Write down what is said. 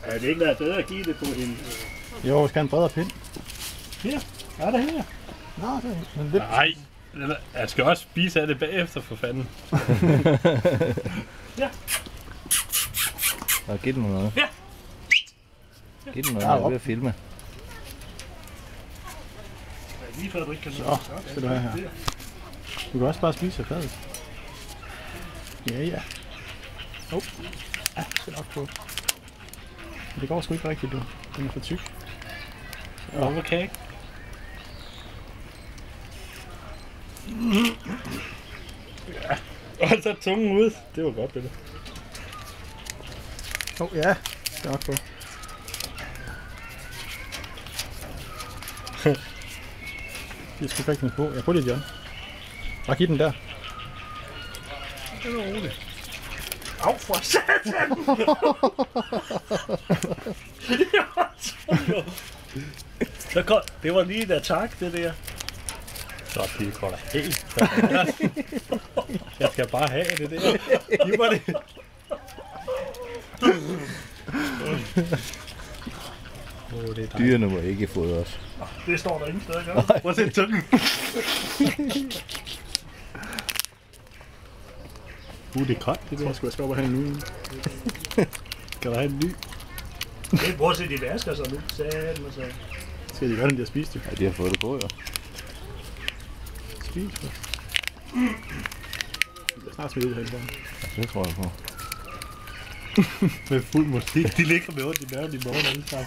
Ja, det ikke været bedre at give det på en... Jo, vi skal have en bredere pind. Her. Er der her? Nå, det er lidt... Nej, jeg skal også spise af det bagefter, for fanden. Ja. Og giv den noget. Ja. Giv den noget, jeg er ved at filme. Ja, lige før du ikke kan Så, skal du have her. Du kan også bare spise af fadet. Ja, ja. Ja, det skal nok gå. Men det går sgu ikke rigtigt, du. Den er for tyk. Okay. Ja. Og så tungen ud. Det var godt, det. Ja, det skal nok gå. Jeg skal ikke på. Jeg prøver lidt, John. Bare giv den der. Det er roligt. Au, for satan! Det var lige et attack, det der. Så det går da helt. Jeg skal bare have det der. Giv mig det. Det er dyrene må ikke fodres. Det står der ingen steder, gør. Prøv at se tungen. Det er koldt, det der. Jeg tror sgu, jeg skal op og have en ny. Skal der have en ny? Prøv at se, de vasker sig nu. Satan og så. Skal de gøre den, de har spist det? Ja, de har fået det på, jo. Spis det. Det er snart smidt ud herinde. Ja, det tror jeg på. Med fuld musik. De ligger med ondt i maven i morgen alle sammen.